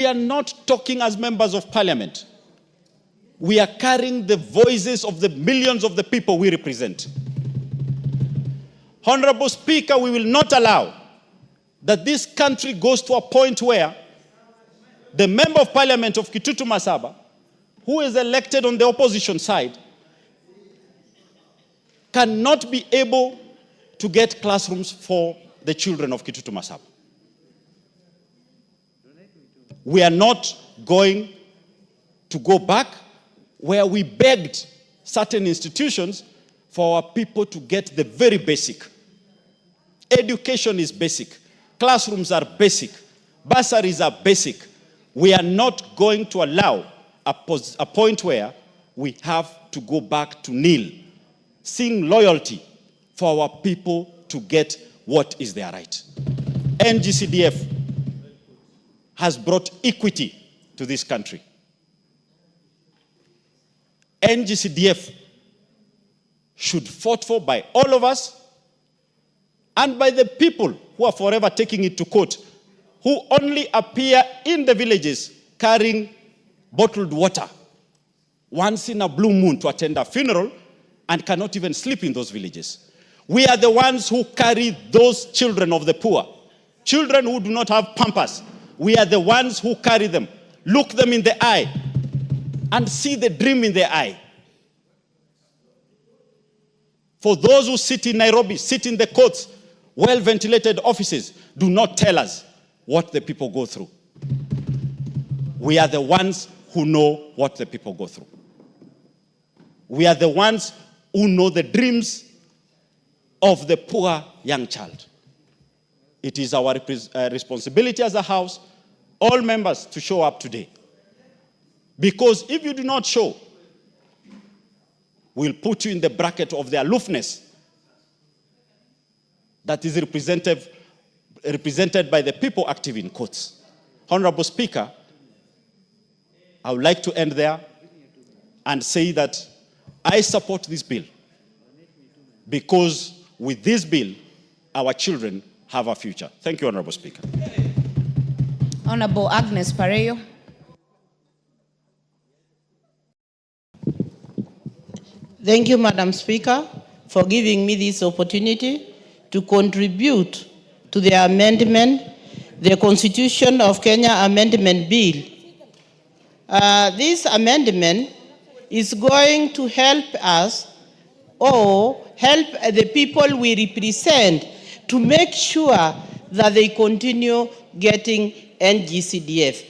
We are not talking as members of parliament. We are carrying the voices of the millions of the people we represent. Honorable Speaker, we will not allow that this country goes to a point where the member of parliament of Kitutu Masaba, who is elected on the opposition side, cannot be able to get classrooms for the children of Kitutu Masaba. We are not going to go back where we begged certain institutions for our people to get the very basic. Education is basic. Classrooms are basic. Bursaries are basic. We are not going to allow a point where we have to go back to nil, seeing loyalty for our people to get what is their right. NGCDF has brought equity to this country. NGCDF should fought for by all of us and by the people who are forever taking it to court, who only appear in the villages carrying bottled water once in a blue moon to attend a funeral and cannot even sleep in those villages. We are the ones who carry those children of the poor, children who do not have pampers. We are the ones who carry them, look them in the eye, and see the dream in their eye. For those who sit in Nairobi, sit in the courts, well-ventilated offices, do not tell us what the people go through. We are the ones who know what the people go through. We are the ones who know the dreams of the poor young child. It is our responsibility as a House, all members, to show up today. Because if you do not show, we'll put you in the bracket of the aloofness that is represented by the people active in courts. Honorable Speaker, I would like to end there and say that I support this bill because with this bill, our children have a future. Thank you, Honorable Speaker. Honorable Agnes Pareyo. Thank you, Madam Speaker, for giving me this opportunity to contribute to the amendment, the Constitution of Kenya Amendment Bill. This amendment is going to help us or help the people we represent to make sure that they continue getting NGCDF.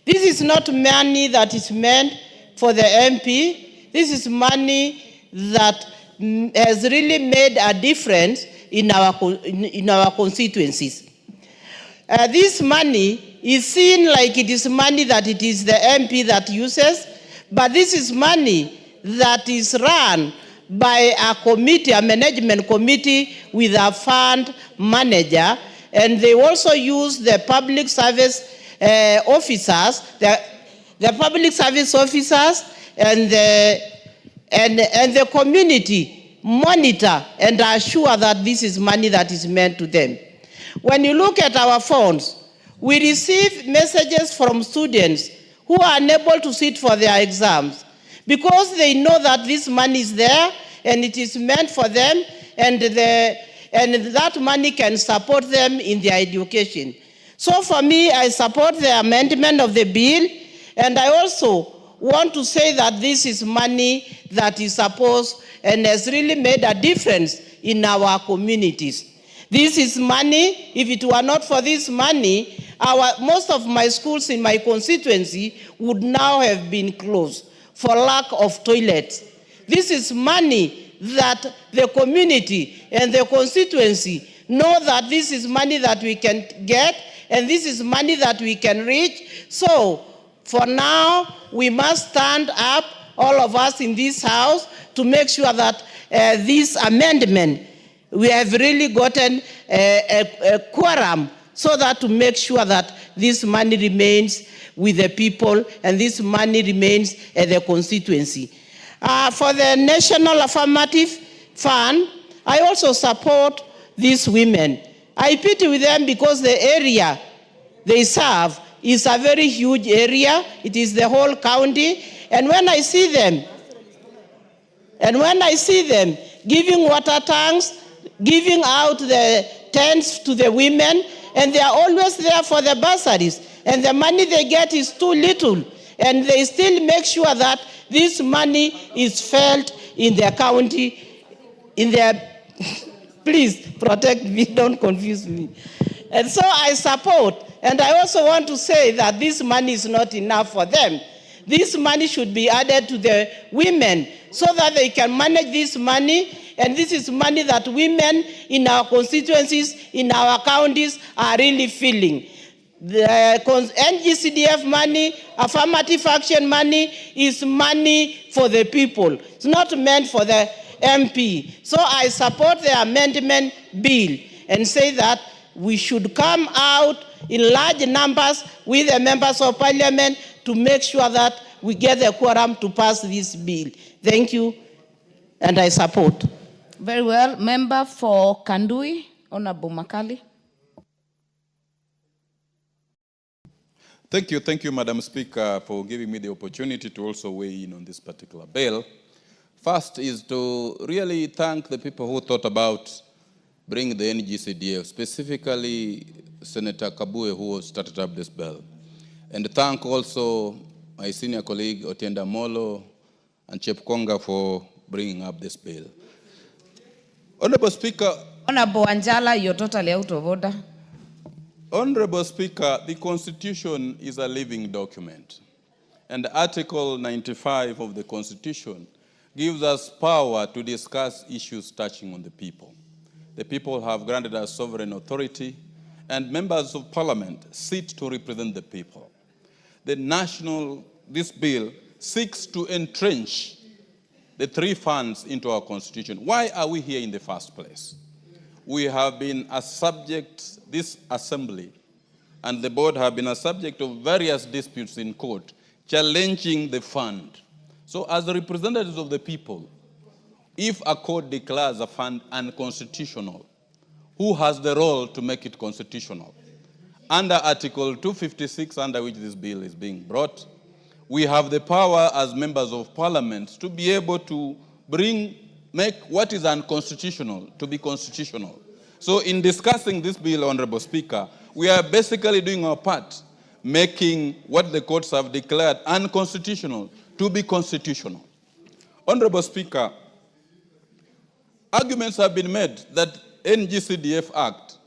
This is not money that is meant for the MP. This is money that has really made a difference in our constituencies. This money is seen like it is money that it is the MP that uses, but this is money that is run by a committee, a management committee with a fund manager, and they also use the public service officers, the public service officers and the community monitor and assure that this is money that is meant to them. When you look at our phones, we receive messages from students who are unable to sit for their exams because they know that this money is there and it is meant for them, and that money can support them in their education. So for me, I support the amendment of the bill, and I also want to say that this is money that is supposed and has really made a difference in our communities. This is money. If it were not for this money, most of my schools in my constituency would now have been closed for lack of toilets. This is money that the community and the constituency know that this is money that we can get, and this is money that we can reach. So for now, we must stand up, all of us in this House, to make sure that this amendment, we have really gotten a quorum so that to make sure that this money remains with the people and this money remains at the constituency. For the National Affirmative Fund, I also support these women. I pity with them because the area they serve is a very huge area. It is the whole county. And when I see them, giving water tanks, giving out the tents to the women, and they are always there for the bursaries. And the money they get is too little. And they still make sure that this money is felt in their county, in their... Please protect me, don't confuse me. And so I support, and I also want to say that this money is not enough for them. This money should be added to the women so that they can manage this money, and this is money that women in our constituencies, in our counties are really feeling. The NGCDF money, affirmative action money, is money for the people. It's not meant for the MP. So I support the amendment bill and say that we should come out in large numbers with the members of parliament to make sure that we get the quorum to pass this bill. Thank you, and I support. Very well. Member for Kandui, Honorable Makali. Thank you, Madam Speaker, for giving me the opportunity to also weigh in on this particular bill. First is to really thank the people who thought about bringing the NGCDF, specifically Senator Kabue, who started up this bill. And thank also my senior colleague, Otienda Molo, and Chepkonga for bringing up this bill. Honorable Speaker. Honorable Anjala, you're totally out of order. Honorable Speaker, the Constitution is a living document. And Article 95 of the Constitution gives us power to discuss issues touching on the people. The people have granted us sovereign authority, and members of parliament sit to represent the people. This bill seeks to entrench the three funds into our constitution. Why are we here in the first place? We have been a subject, this assembly and the board have been a subject of various disputes in court, challenging the fund. So as the representatives of the people, if a court declares a fund unconstitutional, who has the role to make it constitutional? Under Article 256, under which this bill is being brought, we have the power as members of parliament to be able to make what is unconstitutional to be constitutional. So in discussing this bill, Honorable Speaker, we are basically doing our part, making what the courts have declared unconstitutional to be constitutional. Honorable Speaker, arguments have been made that NGCDF Act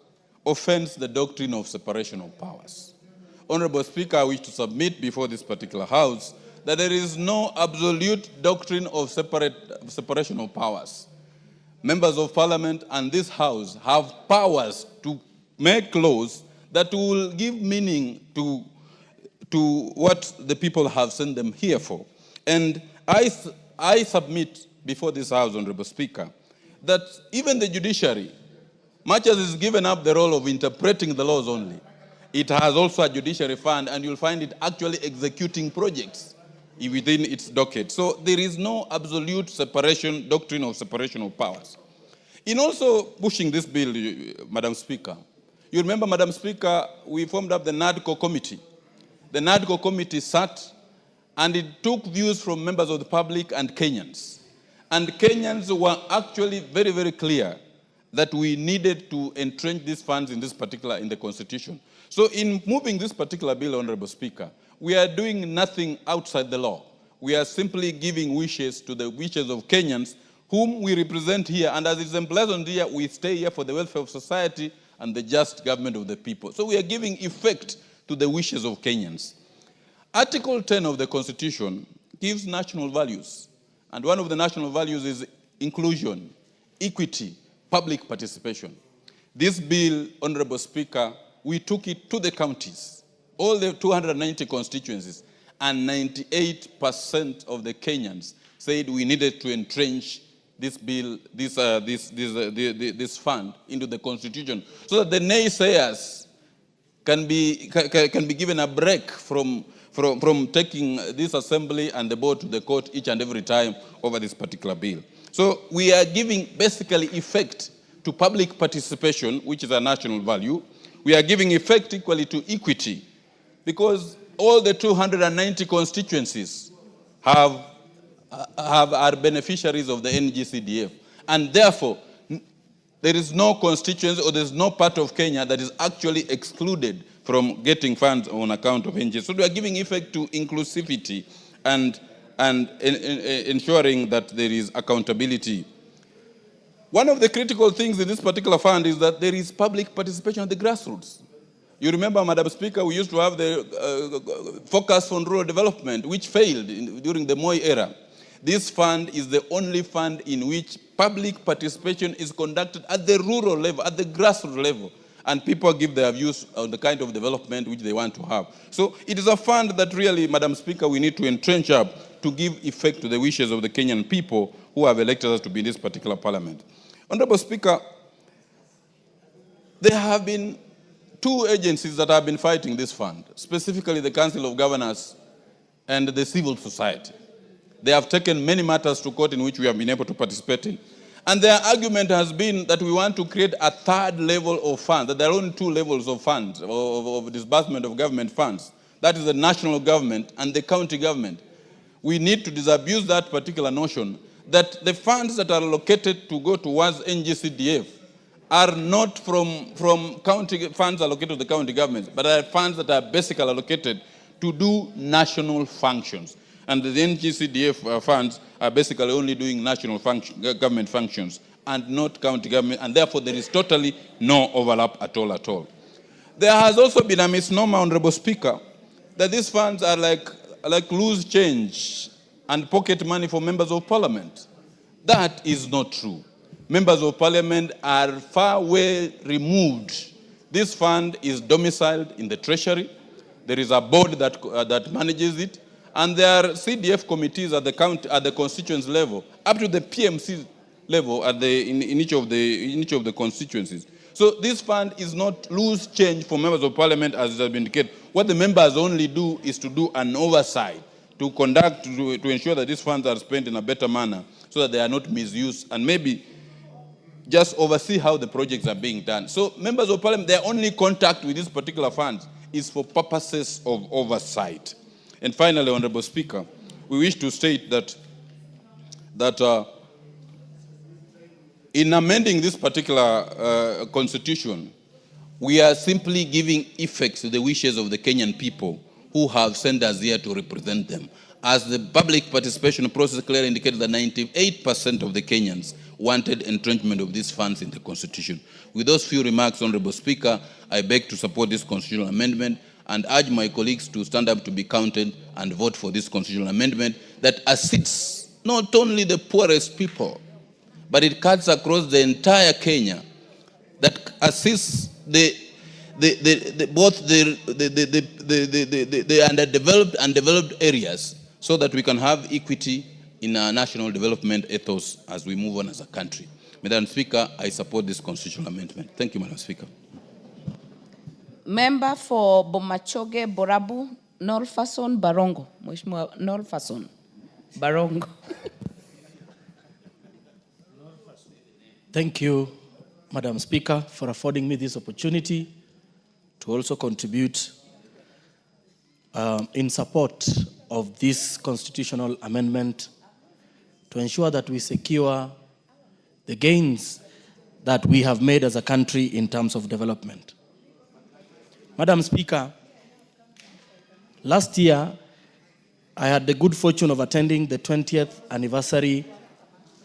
offends the doctrine of separation of powers. Honorable Speaker, I wish to submit before this particular House that there is no absolute doctrine of separation of powers. Members of Parliament and this House have powers to make laws that will give meaning to what the people have sent them here for. And I submit before this House, Honorable Speaker, that even the judiciary, much as it's given up the role of interpreting the laws only, it has also a judiciary fund, and you'll find it actually executing projects within its docket. So there is no absolute doctrine of separation of powers. In also pushing this bill, Madam Speaker, you remember, Madam Speaker, we formed up the NADCO committee. The NADCO committee sat and it took views from members of the public and Kenyans. And Kenyans were actually very, very clear that we needed to entrench these funds in the Constitution. So in moving this particular bill, Honorable Speaker, we are doing nothing outside the law. We are simply giving wishes to the wishes of Kenyans whom we represent here. And as it's emblazoned here, we stay here for the welfare of society and the just government of the people. So we are giving effect to the wishes of Kenyans. Article 10 of the Constitution gives national values. And one of the national values is inclusion, equity, public participation. This bill, Honorable Speaker, we took it to the counties, all the 290 constituencies, and 98% of the Kenyans said we needed to entrench this bill, this fund into the Constitution, so that the naysayers can be given a break from taking this assembly and the board to the court each and every time over this particular bill. So we are giving basically effect to public participation, which is a national value. We are giving effect equally to equity, because all the 290 constituencies are beneficiaries of the NGCDF. And therefore, there is no constituency or there's no part of Kenya that is actually excluded from getting funds on account of NGCDF. So we are giving effect to inclusivity and ensuring that there is accountability. One of the critical things in this particular fund is that there is public participation at the grassroots. You remember, Madam Speaker, we used to have the focus on rural development, which failed during the Moi era. This fund is the only fund in which public participation is conducted at the rural level, at the grassroots level, and people give their views on the kind of development which they want to have. So it is a fund that really, Madam Speaker, we need to entrench up to give effect to the wishes of the Kenyan people who have elected us to be in this particular parliament. Honorable Speaker, there have been two agencies that have been fighting this fund, specifically the Council of Governors and the civil society. They have taken many matters to court in which we have been able to participate in. And their argument has been that we want to create a third level of funds, that there are only two levels of funds, of disbursement of government funds. That is the national government and the county government. We need to disabuse that particular notion that the funds that are allocated to go towards NGCDF are not from county funds allocated to the county governments, but are funds that are basically allocated to do national functions. And the NGCDF funds are basically only doing national government functions and not county government, and therefore there is totally no overlap at all. There has also been a misnomer, Honorable Speaker, that these funds are like loose change and pocket money for members of parliament. That is not true. Members of parliament are far way removed. This fund is domiciled in the treasury. There is a board that manages it. And there are CDF committees at the constituency level, up to the PMC level in each of the constituencies. So this fund is not loose change for members of parliament, as has been indicated. What the members only do is to do an oversight, to ensure that these funds are spent in a better manner, so that they are not misused, and maybe just oversee how the projects are being done. So members of parliament, their only contact with these particular funds is for purposes of oversight. And finally, Honorable Speaker, we wish to state that in amending this particular constitution, we are simply giving effect to the wishes of the Kenyan people who have sent us here to represent them. As the public participation process clearly indicated that 98% of the Kenyans wanted entrenchment of these funds in the constitution. With those few remarks, Honorable Speaker, I beg to support this constitutional amendment and urge my colleagues to stand up to be counted and vote for this constitutional amendment that assists not only the poorest people, but it cuts across the entire Kenya, that assists both the underdeveloped and developed areas, so that we can have equity in our national development ethos as we move on as a country. Madam Speaker, I support this constitutional amendment. Thank you, Madam Speaker. Member for Bomachoge, Borabu, Nolfason, Barongo. Mheshimiwa Nolfason, Barongo. Thank you, Madam Speaker, for affording me this opportunity to also contribute in support of this constitutional amendment to ensure that we secure the gains that we have made as a country in terms of development. Madam Speaker, last year, I had the good fortune of attending the 20th anniversary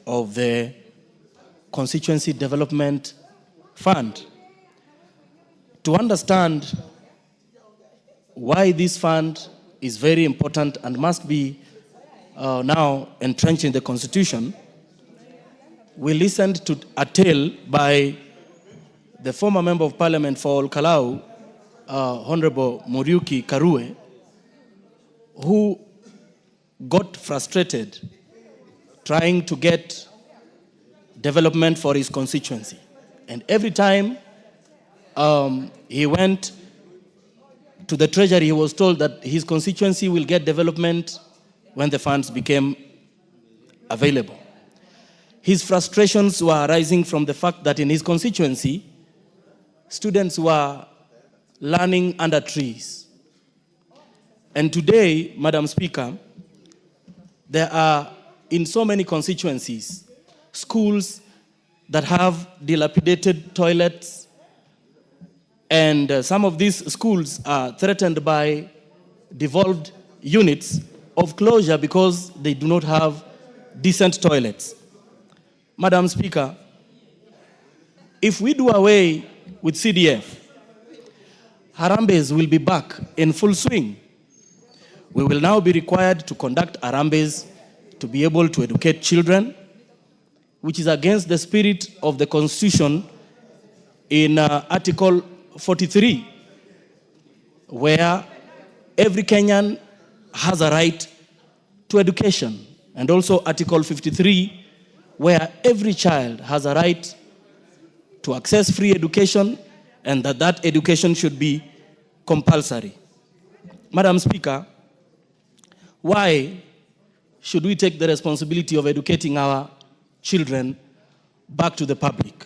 of the Constituency Development Fund. To understand why this fund is very important and must be now entrenched in the Constitution, we listened to a tale by the former Member of Parliament for Olkalau, Honorable Muriuki Karue, who got frustrated trying to get development for his constituency. And every time he went to the treasury, he was told that his constituency will get development when the funds became available. His frustrations were arising from the fact that in his constituency, students were learning under trees. And today, Madam Speaker, there are, in so many constituencies, schools that have dilapidated toilets, and some of these schools are threatened by devolved units of closure because they do not have decent toilets. Madam Speaker, if we do away with CDF, Harambes will be back in full swing. We will now be required to conduct Harambes to be able to educate children, which is against the spirit of the Constitution in Article 43, where every Kenyan has a right to education, and also Article 53, where every child has a right to access free education, and that education should be compulsory. Madam Speaker, why should we take the responsibility of educating our children back to the public?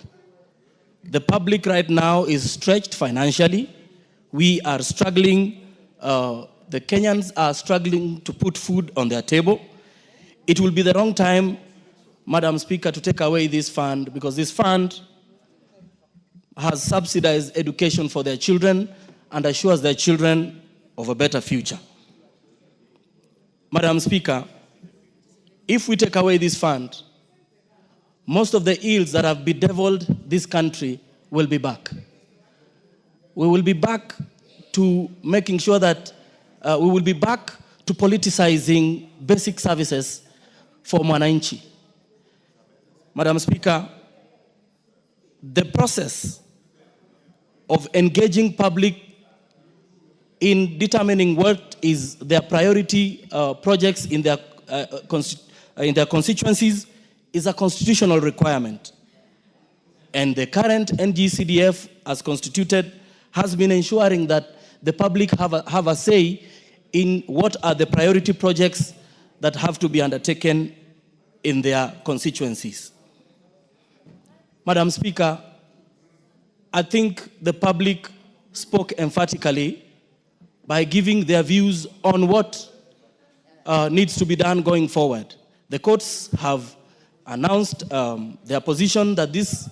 The public right now is stretched financially. We are struggling, the Kenyans are struggling to put food on their table. It will be the wrong time, Madam Speaker, to take away this fund, because this fund has subsidized education for their children and assures their children of a better future. Madam Speaker, if we take away this fund, most of the ills that have bedeviled this country will be back. We will be back to making sure that we will be back to politicizing basic services for Mwananchi. Madam Speaker, the process of engaging public in determining what is their priority projects in their constituencies is a constitutional requirement. And the current NGCDF, as constituted, has been ensuring that the public have a say in what are the priority projects that have to be undertaken in their constituencies. Madam Speaker, I think the public spoke emphatically by giving their views on what needs to be done going forward. The courts have announced their position that this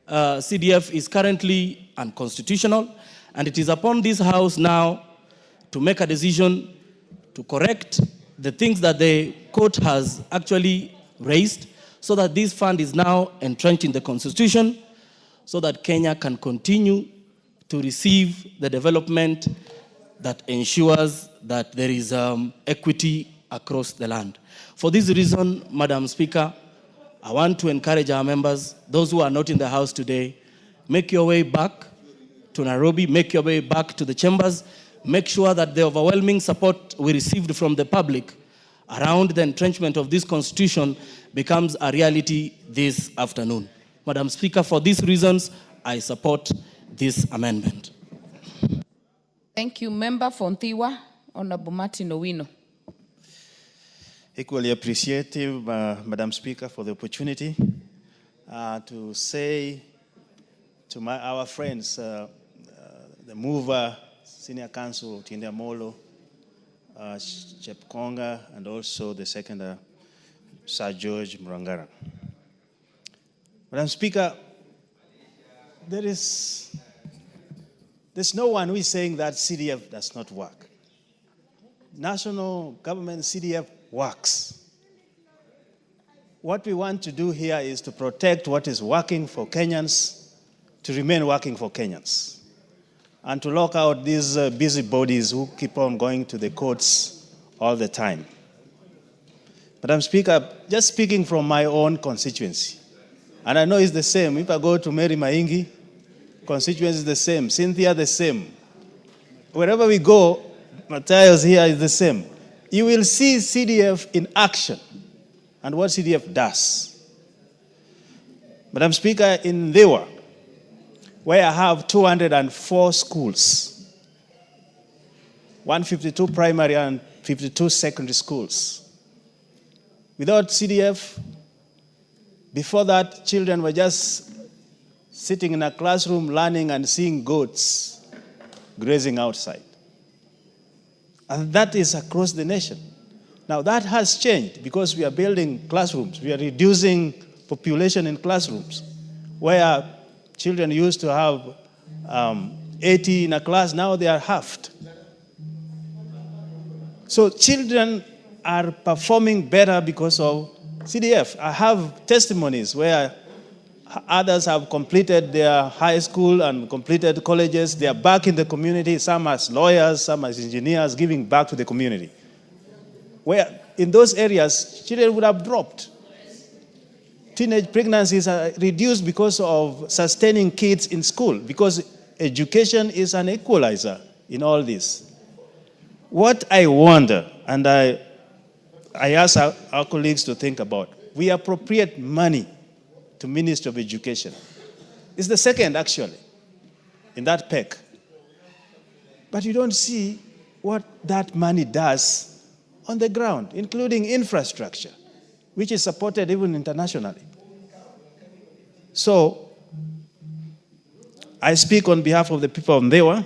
CDF is currently unconstitutional, and it is upon this House now to make a decision to correct the things that the court has actually raised, so that this fund is now entrenched in the Constitution, so that Kenya can continue to receive the development that ensures that there is equity across the land. For this reason, Madam Speaker, I want to encourage our members, those who are not in the House today, make your way back to Nairobi, make your way back to the chambers, make sure that the overwhelming support we received from the public around the entrenchment of this Constitution becomes a reality this afternoon. Madam Speaker, for these reasons, I support this amendment. Thank you. Member for Nthiwa, Honorable Martin Owino. Equally appreciative, Madam Speaker, for the opportunity to say to our friends, the mover, Senior Counsel Tinda Molo, Chepkonga, and also the second, Sir George Murangara. Madam Speaker, there's no one who is saying that CDF does not work. National government CDF works. What we want to do here is to protect what is working for Kenyans, to remain working for Kenyans, and to lock out these busybodies who keep on going to the courts all the time. Madam Speaker, just speaking from my own constituency, and I know it's the same. If I go to Mary Maingi, constituency is the same. Cynthia, the same. Wherever we go, Matthias here is the same. You will see CDF in action and what CDF does. Madam Speaker, in Dewa, where I have 204 schools, 152 primary and 52 secondary schools. Without CDF, before that, children were just sitting in a classroom learning and seeing goats grazing outside. And that is across the nation. Now that has changed because we are building classrooms. We are reducing population in classrooms. Where children used to have 80 in a class, now they are halved. So children are performing better because of CDF. I have testimonies where others have completed their high school and completed colleges. They are back in the community, some as lawyers, some as engineers, giving back to the community. Where in those areas, children would have dropped. Teenage pregnancies are reduced because of sustaining kids in school, because education is an equalizer in all this. What I wonder, and I ask our colleagues to think about, we appropriate money to Ministry of Education. It's the second, actually, in that peg. But you don't see what that money does on the ground, including infrastructure, which is supported even internationally. So, I speak on behalf of the people of Mbewa.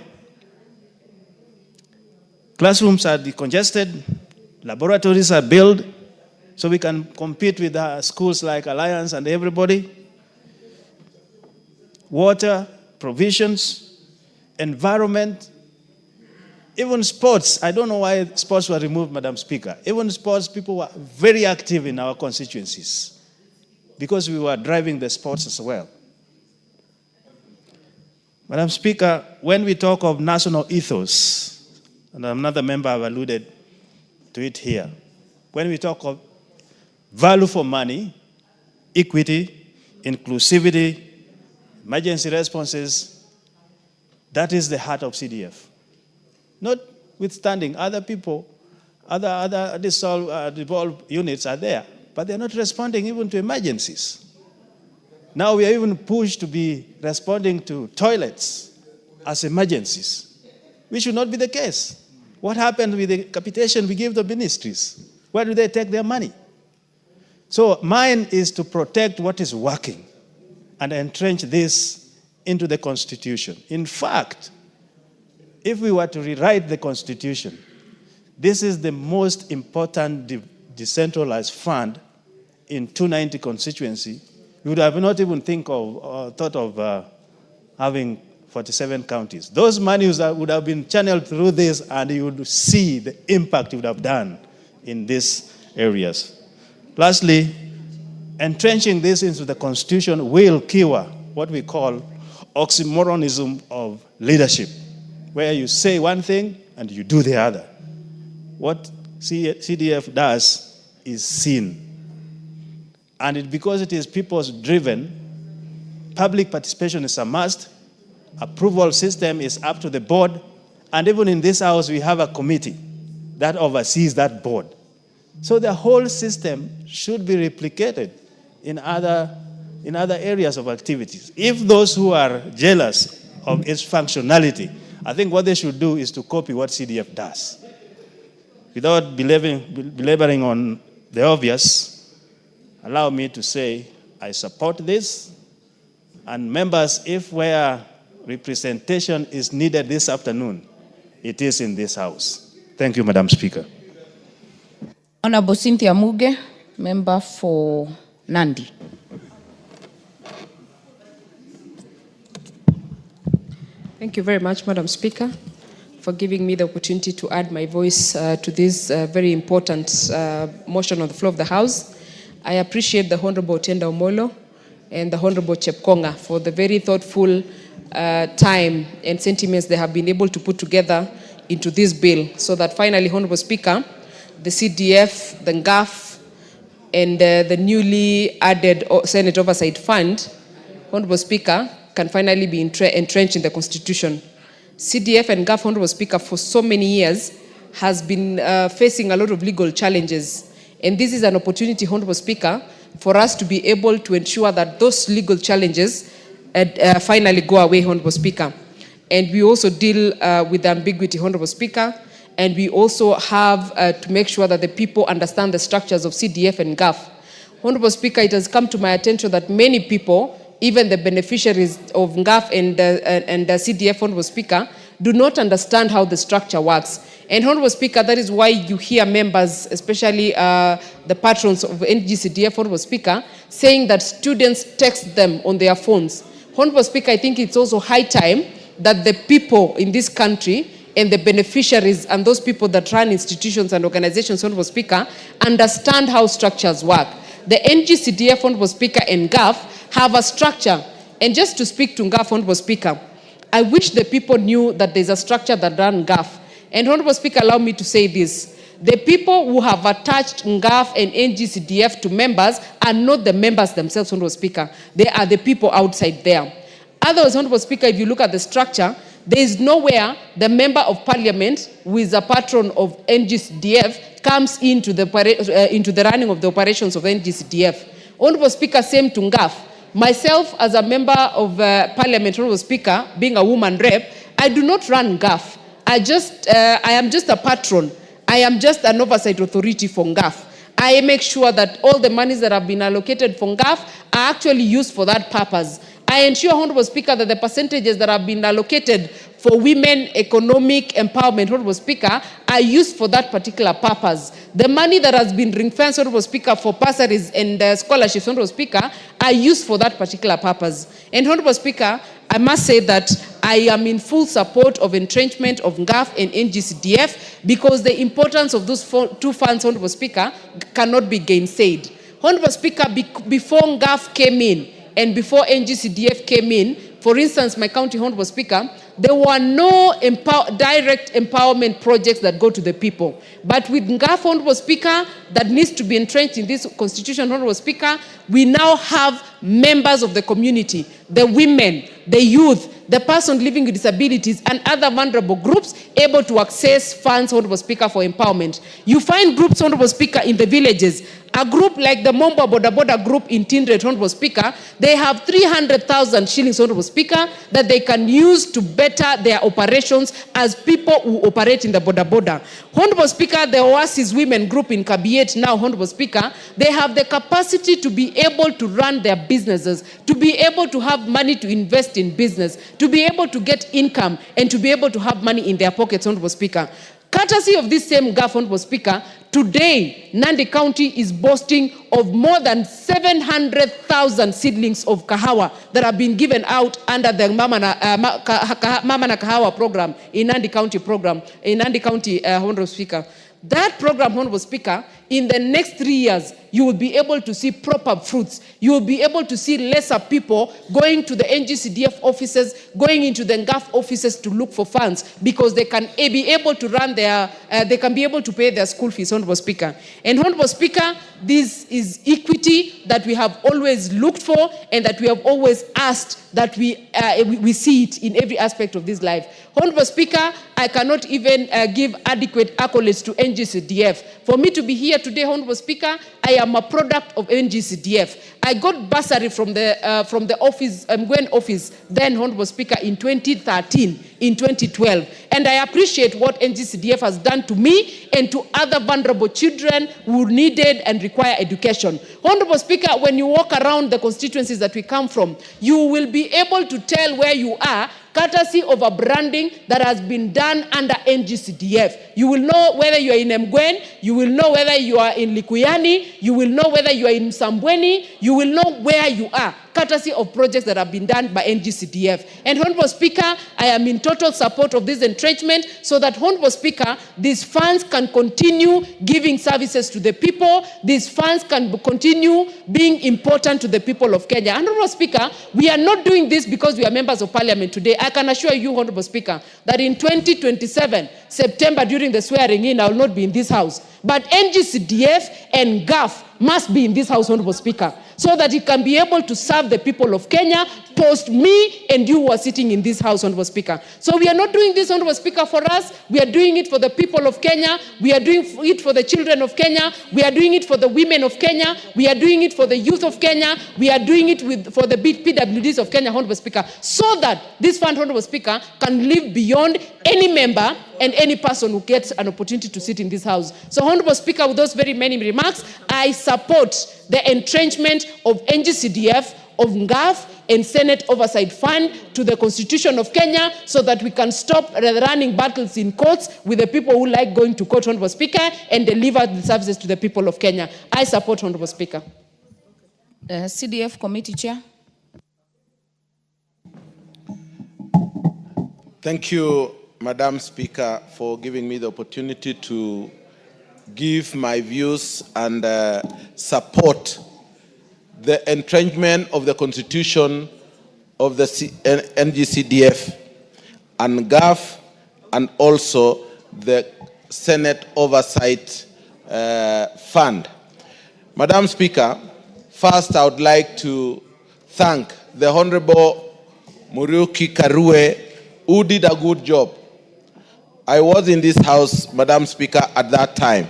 Classrooms are decongested, laboratories are built, so we can compete with schools like Alliance and everybody. Water, provisions, environment, even sports. I don't know why sports were removed, Madam Speaker. Even sports, people were very active in our constituencies because we were driving the sports as well. Madam Speaker, when we talk of national ethos, and another member have alluded to it here, when we talk of value for money, equity, inclusivity, emergency responses, that is the heart of CDF. Notwithstanding, other people, other devolved units are there, but they're not responding even to emergencies. Now we are even pushed to be responding to toilets as emergencies, which should not be the case. What happened with the capitation we give the ministries? Where do they take their money? So mine is to protect what is working and entrench this into the Constitution. In fact, if we were to rewrite the Constitution, this is the most important decentralized fund in 290 constituency. You would have not even thought of having 47 counties. Those monies would have been channeled through this, and you would see the impact it would have done in these areas. Lastly, entrenching this into the Constitution will cure what we call oxymoronism of leadership, where you say one thing and you do the other. What CDF does is seen. And because it is people's driven, public participation is a must, approval system is up to the board, and even in this house we have a committee that oversees that board. So the whole system should be replicated in other areas of activities. If those who are jealous of its functionality, I think what they should do is to copy what CDF does. Without belaboring on the obvious, allow me to say I support this. And members, if where representation is needed this afternoon, it is in this house. Thank you, Madam Speaker. Honorable Cynthia Muge, member for Nandi. Thank you very much, Madam Speaker, for giving me the opportunity to add my voice to this very important motion on the floor of the House. I appreciate the Honorable Tenda Omolo and the Honorable Chepkonga for the very thoughtful time and sentiments they have been able to put together into this bill, so that finally, Honorable Speaker, the CDF, the NGAF, and the newly added Senate Oversight Fund, Honorable Speaker, can finally be entrenched in the Constitution. CDF and NGAF, Honorable Speaker, for so many years has been facing a lot of legal challenges. And this is an opportunity, Honorable Speaker, for us to be able to ensure that those legal challenges finally go away, Honorable Speaker. And we also deal with ambiguity, Honorable Speaker. And we also have to make sure that the people understand the structures of CDF and NGAF. Honorable Speaker, it has come to my attention that many people, even the beneficiaries of NGAF and the CDF, Honorable Speaker, do not understand how the structure works. And Honorable Speaker, that is why you hear members, especially the patrons of NGCDF, Honorable Speaker, saying that students text them on their phones. Honorable Speaker, I think it's also high time that the people in this country and the beneficiaries and those people that run institutions and organizations, Honorable Speaker, understand how structures work. The NGCDF, Honorable Speaker, and GAF have a structure. And just to speak to GAF, Honorable Speaker, I wish the people knew that there's a structure that runs GAF. And Honorable Speaker, allow me to say this. The people who have attached GAF and NGCDF to members are not the members themselves, Honorable Speaker. They are the people outside there. Otherwise, Honorable Speaker, if you look at the structure, there is nowhere the member of parliament, who is a patron of NGCDF, comes into the running of the operations of NGCDF. Honorable Speaker, same to GAF. Myself, as a member of parliament, Honorable Speaker, being a woman rep, I do not run GAF. I am just a patron. I am just an oversight authority for GAF. I make sure that all the monies that have been allocated for GAF are actually used for that purpose. I ensure, Honorable Speaker, that the percentages that have been allocated for women economic empowerment, Honorable Speaker, are used for that particular purpose. The money that has been ring-fenced, Honorable Speaker, for bursaries and scholarships, Honorable Speaker, are used for that particular purpose. And Honorable Speaker, I must say that I am in full support of entrenchment of GAF and NGCDF because the importance of those two funds, Honorable Speaker, cannot be gainsaid. Honorable Speaker, before GAF came in and before NGCDF came in, for instance, my county, Honorable Speaker, there were no direct empowerment projects that go to the people. But with GAF, Honorable Speaker, that needs to be entrenched in this constitution, Honorable Speaker, we now have members of the community, the women, the youth, the person living with disabilities, and other vulnerable groups able to access funds, Honorable Speaker, for empowerment. You find groups, Honorable Speaker, in the villages. A group like the Momba Boda Boda group in Tindred, Honorable Speaker, they have 300,000 shillings, Honorable Speaker, that they can use to better their operations as people who operate in the Boda Boda. Honorable Speaker, the Oasis Women Group in Kabiet now, Honorable Speaker, they have the capacity to be able to run their businesses, to be able to have money to invest in business, to be able to get income, and to be able to have money in their pockets, Honorable Speaker. Courtesy of this same GAF, Honorable Speaker, today, Nandi County is boasting of more than 700,000 seedlings of kahawa that have been given out under the Mama na Kahawa program in Nandi County Honorable Speaker. That program, Honorable Speaker, in the next 3 years, you will be able to see proper fruits. You will be able to see lesser people going to the NGCDF offices, going into the GAF offices to look for funds because they can be able to run they can be able to pay their school fees, Honorable Speaker. And Honorable Speaker, this is equity that we have always looked for and that we have always asked that we see it in every aspect of this life. Honorable Speaker, I cannot even give adequate accolades to NGCDF. For me to be here today, Honorable Speaker, I am a product of NGCDF. I got bursary from the office, Gwen office, then Honorable Speaker, in 2013, in 2012. And I appreciate what NGCDF has done to me and to other vulnerable children who needed and require education. Honorable Speaker, when you walk around the constituencies that we come from, you will be able to tell where you are courtesy of a branding that has been done under NGCDF. You will know whether you are in Mgwen, you will know whether you are in Likuyani, you will know whether you are in Sambweni, you will know where you are, courtesy of projects that have been done by NGCDF. And Honorable Speaker, I am in total support of this entrenchment so that, Honorable Speaker, these funds can continue giving services to the people, these funds can continue being important to the people of Kenya. And Honorable Speaker, we are not doing this because we are members of parliament today. I can assure you, Honorable Speaker, that in 2027, September, during the swearing in, I will not be in this house. But NGCDF and GAF must be in this house, Honorable Speaker, so that it can be able to serve the people of Kenya post me and you who are sitting in this house, Honorable Speaker. So we are not doing this, Honorable Speaker, for us. We are doing it for the people of Kenya. We are doing it for the children of Kenya. We are doing it for the women of Kenya. We are doing it for the youth of Kenya. We are doing it for the PWDs of Kenya, Honorable Speaker, so that this fund, Honorable Speaker, can live beyond any member and any person who gets an opportunity to sit in this house. So, Honorable Speaker, with those very many remarks, I support the entrenchment of NGCDF, of NGAF and Senate Oversight Fund to the Constitution of Kenya so that we can stop running battles in courts with the people who like going to court, Honorable Speaker, and deliver the services to the people of Kenya. I support, Honorable Speaker. CDF Committee Chair. Thank you, Madam Speaker, for giving me the opportunity to give my views and support the entrenchment of the Constitution of the NGCDF and GAF, and also the Senate Oversight Fund. Madam Speaker, first I would like to thank the Honorable Muriuki Karue, who did a good job. I was in this house, Madam Speaker, at that time.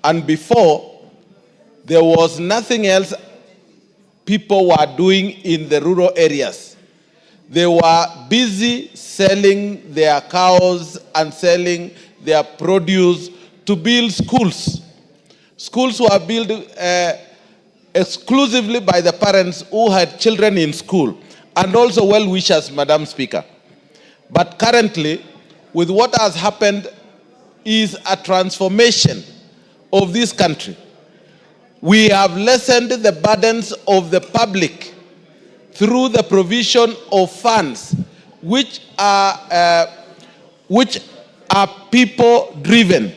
And before, there was nothing else people were doing in the rural areas. They were busy selling their cows and selling their produce to build schools. Schools were built exclusively by the parents who had children in school, and also well-wishers, Madam Speaker. But currently, with what has happened is a transformation of this country. We have lessened the burdens of the public through the provision of funds which are people-driven.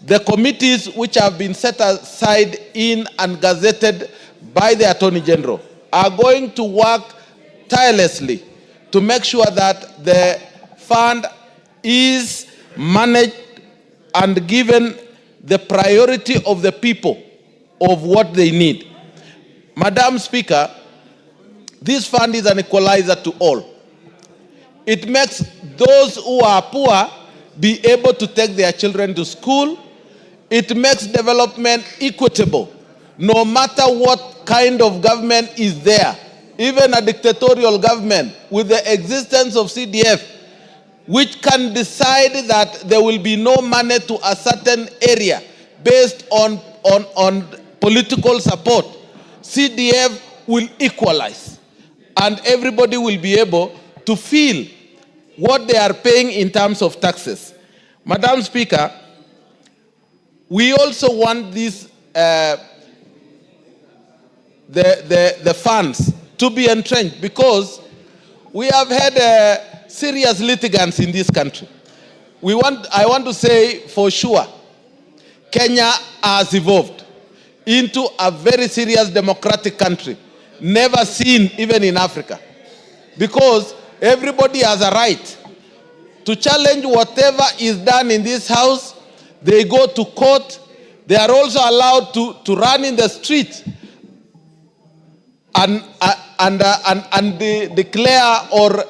The committees which have been set aside in and gazetted by the Attorney General are going to work tirelessly to make sure that the fund is managed and given the priority of the people of what they need. Madam Speaker, this fund is an equalizer to all. It makes those who are poor be able to take their children to school. It makes development equitable, no matter what kind of government is there. Even a dictatorial government with the existence of CDF, which can decide that there will be no money to a certain area based on political support, CDF will equalize. And everybody will be able to feel what they are paying in terms of taxes. Madam Speaker, we also want this, the funds to be entrenched, because we have had serious litigants in this country. I want to say for sure, Kenya has evolved into a very serious democratic country, never seen even in Africa, because everybody has a right to challenge whatever is done in this house. They go to court. They are also allowed to run in the street and they declare or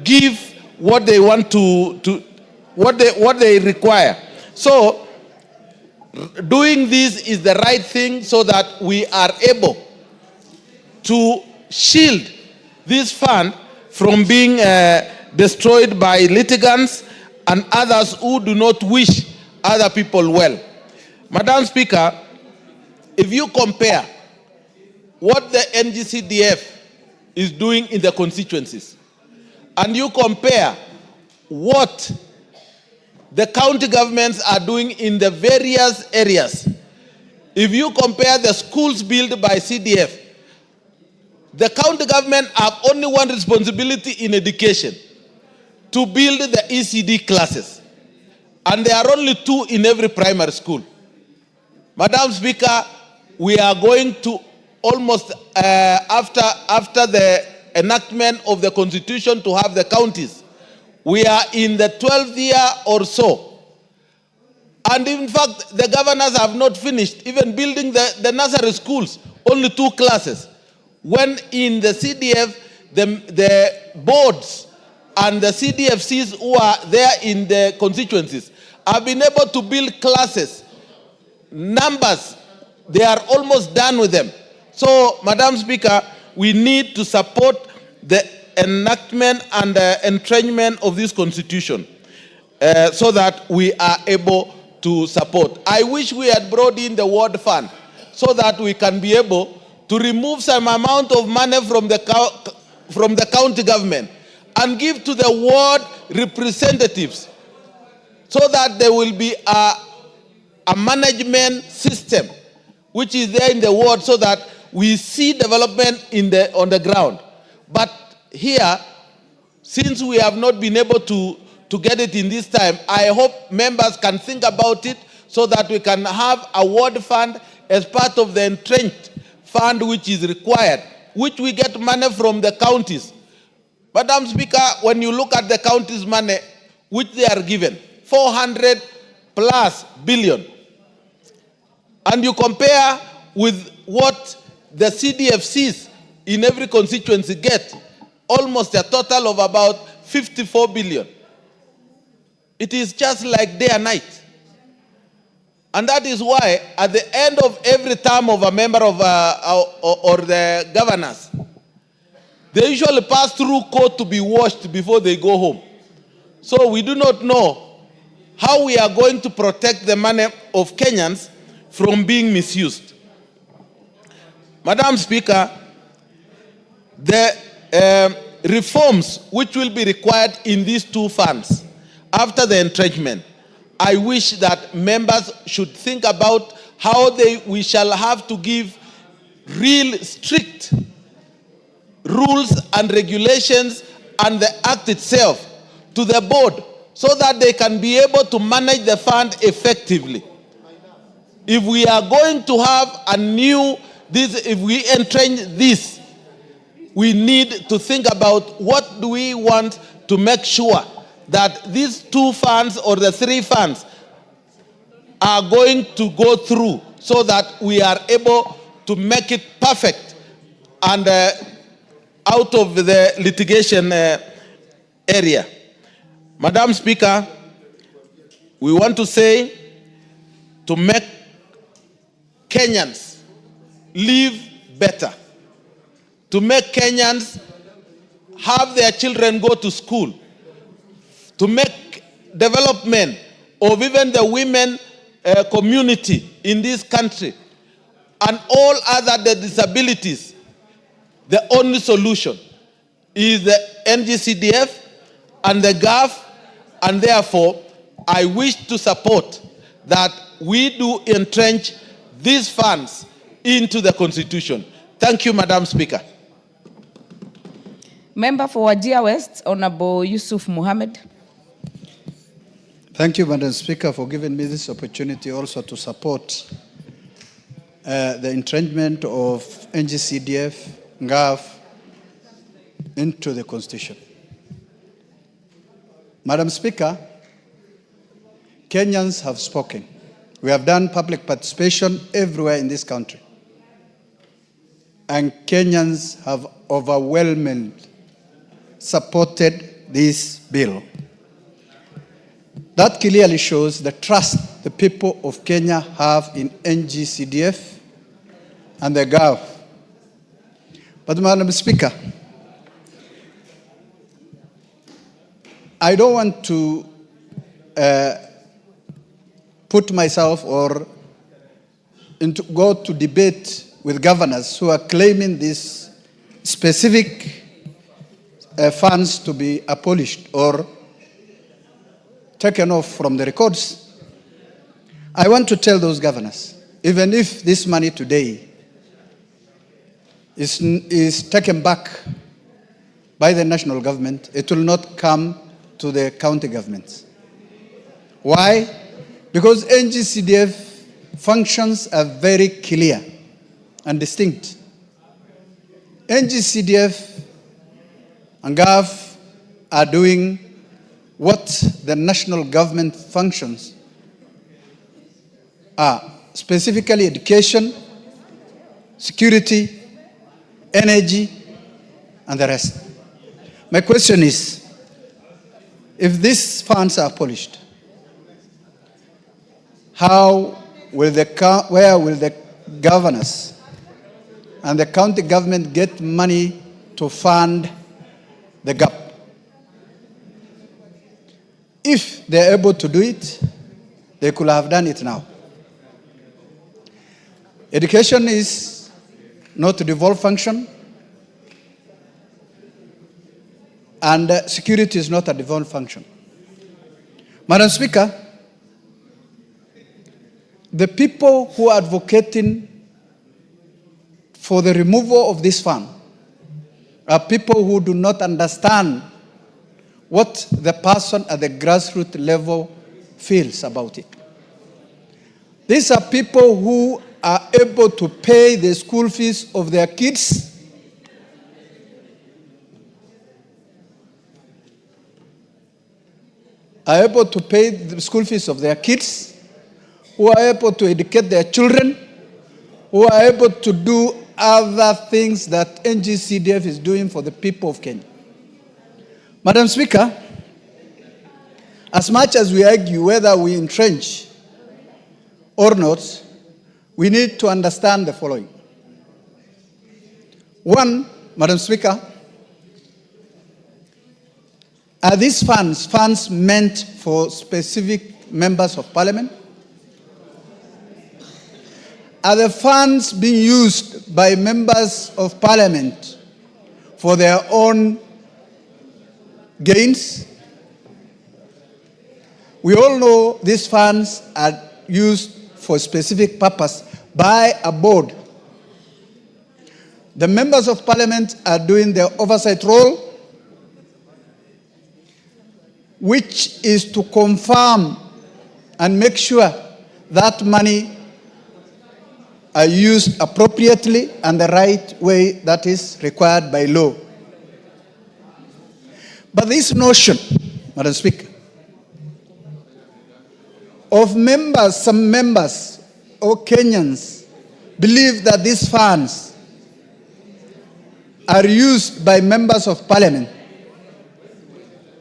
give what they want what they require. So doing this is the right thing, so that we are able to shield this fund from being destroyed by litigants and others who do not wish other people well. Madam Speaker, if you compare what the NGCDF is doing in the constituencies, and you compare what the county governments are doing in the various areas, if you compare the schools built by CDF, the county government have only one responsibility in education: to build the ECD classes. And there are only 2 in every primary school. Madam Speaker, we are going to almost, after the enactment of the Constitution, to have the counties. We are in the 12th year or so. And in fact, the governors have not finished even building the nursery schools, only 2 classes. When in the CDF, the boards and the CDFCs who are there in the constituencies have been able to build classes, numbers. They are almost done with them. So, Madam Speaker, we need to support the enactment and the entrenchment of this constitution so that we are able to support. I wish we had brought in the ward fund so that we can be able to remove some amount of money from the county government and give to the ward representatives so that there will be a management system which is there in the ward so that we see development on the ground. But here, since we have not been able to get it in this time, I hope members can think about it so that we can have a ward fund as part of the entrenched fund which is required, which we get money from the counties. Madam Speaker, when you look at the counties' money which they are given, 400+ billion, and you compare with what the CDFCs in every constituency get, almost a total of about 54 billion. It is just like day and night. And that is why at the end of every term of a member of or the governors, they usually pass through court to be washed before they go home. So we do not know how we are going to protect the money of Kenyans from being misused. Madam Speaker, the reforms which will be required in these two funds after the entrenchment, I wish that members should think about how we shall have to give real strict rules and regulations and the act itself to the board so that they can be able to manage the fund effectively. If we are going to have if we entrench this, we need to think about what do we want to make sure that these two funds or the three funds are going to go through so that we are able to make it perfect and out of the litigation area. Madam Speaker, we want to say to make Kenyans live better, to make Kenyans have their children go to school, to make development of even the women community in this country and all other disabilities, the only solution is the NGCDF and the GAF, and therefore I wish to support that we do entrench these funds into the Constitution. Thank you, Madam Speaker. Member for Wajir West, Honorable Yusuf Mohammed. Thank you, Madam Speaker, for giving me this opportunity also to support the entrenchment of NGCDF, GAF into the Constitution. Madam Speaker, Kenyans have spoken. We have done public participation everywhere in this country. And Kenyans have overwhelmingly supported this bill. That clearly shows the trust the people of Kenya have in NGCDF and the GAF. But Madam Speaker, I don't want to put myself or go to debate with governors who are claiming these specific funds to be abolished or taken off from the records. I want to tell those governors, even if this money today is taken back by the national government, it will not come to the county governments. Why? Because NGCDF functions are very clear and distinct. NGCDF and GAF are doing what the national government functions are, specifically education, security, energy, and the rest. My question is, if these funds are abolished, where will the governors and the county government get money to fund the gap? If they're able to do it, they could have done it now. Education is not devolved function, and security is not a devolved function. Madam Speaker, the people who are advocating for the removal of this fund are people who do not understand what the person at the grassroots level feels about it. These are people who are able to pay the school fees of their kids, are able to pay the school fees of their kids, who are able to educate their children, who are able to do other things that NGCDF is doing for the people of Kenya. Madam Speaker, as much as we argue whether we entrench or not, we need to understand the following. One, Madam Speaker, are these funds meant for specific members of parliament? Are the funds being used by members of parliament for their own gains? We all know these funds are used for a specific purpose by a board. The members of parliament are doing their oversight role, which is to confirm and make sure that money are used appropriately and the right way that is required by law. But this notion, Madam Speaker, of some members or Kenyans believe that these funds are used by members of parliament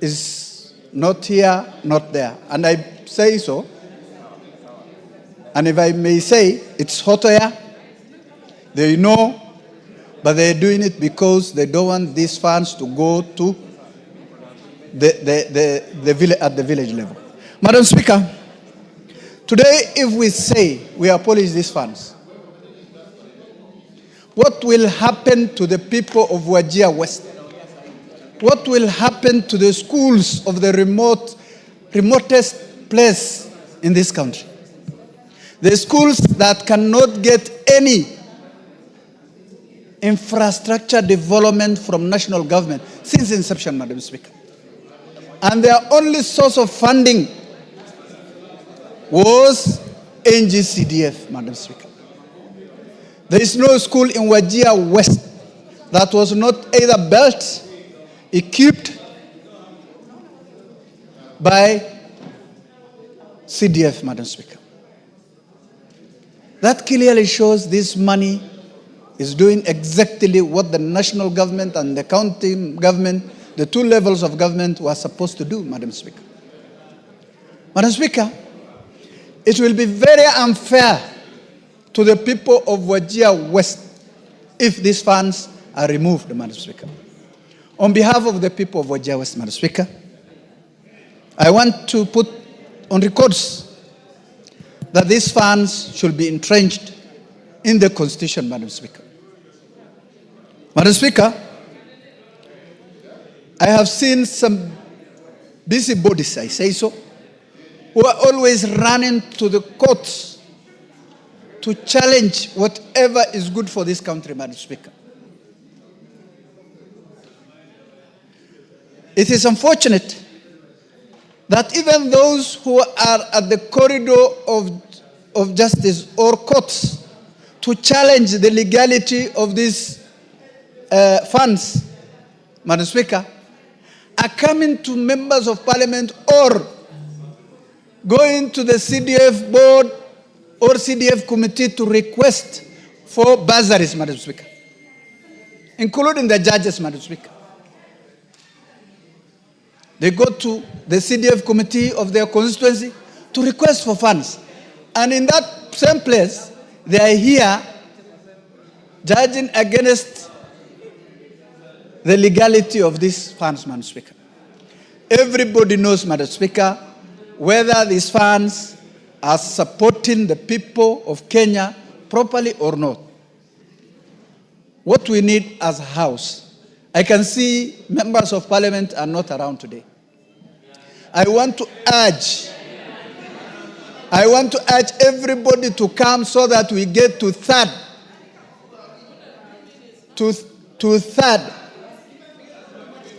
is not here, not there. And I say so. And if I may say, it's hot air. They know, but they're doing it because they don't want these funds to go to the village, at the village level. Madam Speaker, today if we say we abolish these funds, what will happen to the people of Wajir West? What will happen to the schools of the remotest place in this country? The schools that cannot get any infrastructure development from national government since inception, Madam Speaker. And their only source of funding was NGCDF, Madam Speaker. There is no school in Wajir West that was not either built, equipped by CDF, Madam Speaker. That clearly shows this money is doing exactly what the national government and the county government, the two levels of government, were supposed to do, Madam Speaker. Madam Speaker, it will be very unfair to the people of Wajir West if these funds are removed, Madam Speaker. On behalf of the people of Wajir West, Madam Speaker, I want to put on records that these funds should be entrenched in the Constitution, Madam Speaker. Madam Speaker, I have seen some busybodies, I say so, who are always running to the courts to challenge whatever is good for this country, Madam Speaker. It is unfortunate that even those who are at the corridor of justice or courts to challenge the legality of these funds, Madam Speaker, are coming to members of parliament or going to the CDF board or CDF committee to request for bursaries, Madam Speaker, including the judges, Madam Speaker. They go to the CDF committee of their constituency to request for funds. And in that same place, they are here judging against the legality of these funds, Madam Speaker. Everybody knows, Madam Speaker, whether these funds are supporting the people of Kenya properly or not. what we need as a house, I can see members of parliament are not around today. I want to urge everybody to come so that we get to third.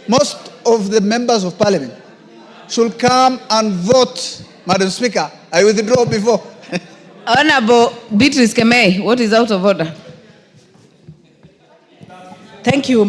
Most of the members of parliament should come and vote. Madam Speaker, I withdraw before. Honorable Beatrice Kemei, what is out of order? Thank you.